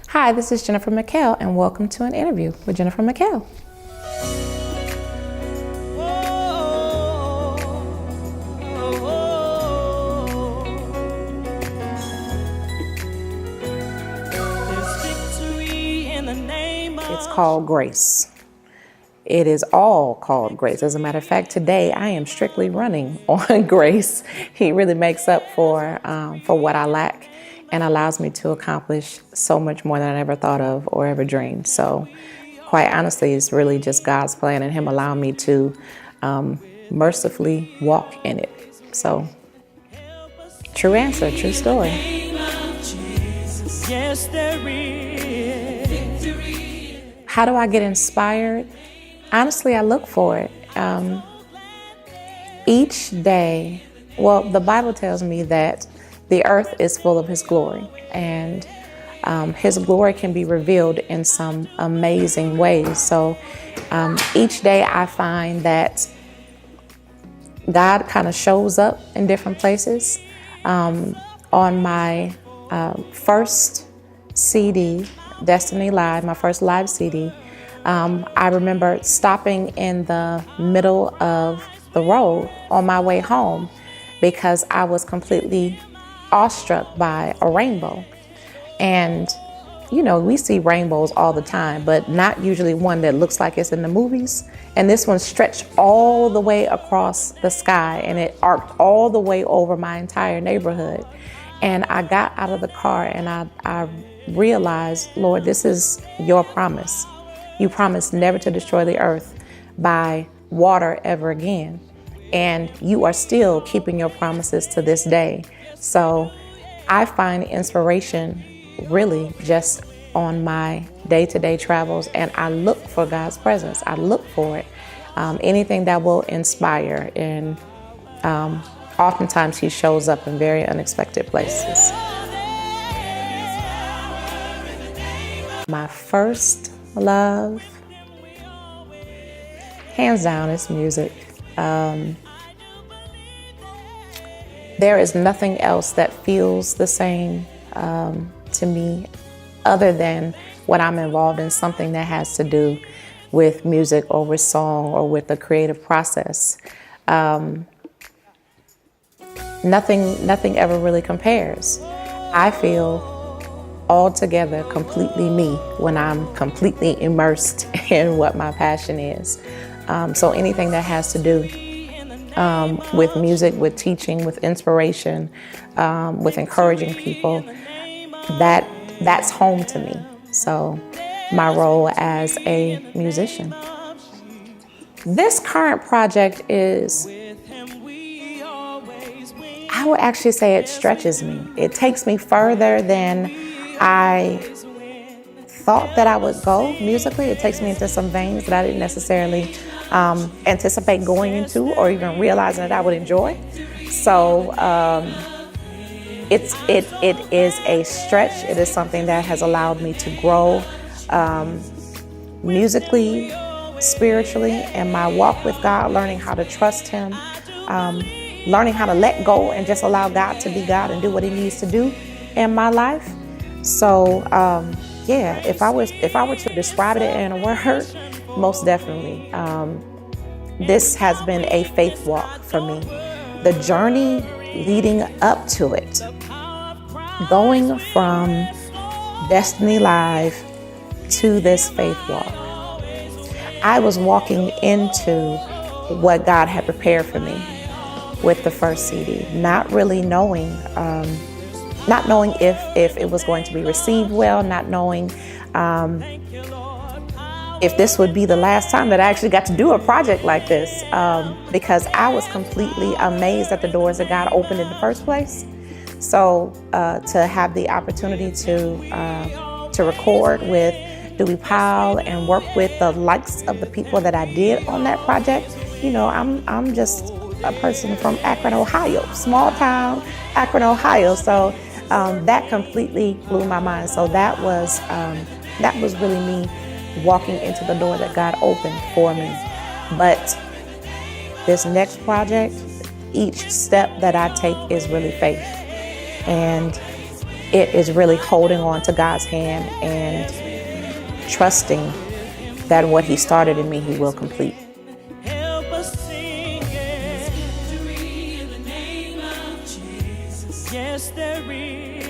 Hi, this is Jennifer Mekel, and welcome to an interview with Jennifer Mekel. It's called grace. It is all called grace. As a matter of fact, today I am strictly running on grace. He really makes up for what I lack and allows me to accomplish so much more than I ever thought of or ever dreamed. So quite honestly, it's really just God's plan and Him allowing me to mercifully walk in it. So true answer, true story. Yes, there is victory. How do I get inspired? Honestly, I look for it. Each day, well, the Bible tells me that the earth is full of His glory, and His glory can be revealed in some amazing ways. So each day I find that God kind of shows up in different places. On my first CD, Destiny Live, my first live CD, I remember stopping in the middle of the road on my way home because I was completely awestruck by a rainbow. And, you know, we see rainbows all the time, but not usually one that looks like it's in the movies. And this one stretched all the way across the sky, and it arced all the way over my entire neighborhood. And I got out of the car and I realized, Lord, this is your promise. You promised never to destroy the earth by water ever again. And you are still keeping your promises to this day. So I find inspiration really just on my day-to-day travels, and I look for God's presence. I look for it. Anything that will inspire, and oftentimes He shows up in very unexpected places. My first love, hands down, is music. There is nothing else that feels the same to me other than when I'm involved in something that has to do with music or with song or with the creative process. Nothing ever really compares. I feel altogether completely me when I'm completely immersed in what my passion is. So anything that has to do with music, with teaching, with inspiration, with encouraging people, that's home to me. So my role as a musician. This current project is, I would actually say it stretches me. It takes me further than I thought that I would go musically. It takes me into some veins that I didn't necessarily anticipate going into or even realizing that I would enjoy. So it is a stretch. It is something that has allowed me to grow musically, spiritually, and my walk with God, learning how to trust Him, learning how to let go and just allow God to be God and do what He needs to do in my life. So yeah, if I were to describe it in a word, most definitely, this has been a faith walk for me. The journey leading up to it, going from Destiny Live to this faith walk, I was walking into what God had prepared for me with the first CD, not really knowing, if it was going to be received well, not knowing if this would be the last time that I actually got to do a project like this, because I was completely amazed at the doors that God opened in the first place. So to have the opportunity to record with Dewey Powell and work with the likes of the people that I did on that project, you know, I'm just a person from Akron, Ohio, small town Akron, Ohio. So that completely blew my mind. So that was really me walking into the door that God opened for me. But this next project, each step that I take is really faith. And it is really holding on to God's hand and trusting that what He started in me, He will complete. Help us sing it. Victory in the name of Jesus. Yes, there is.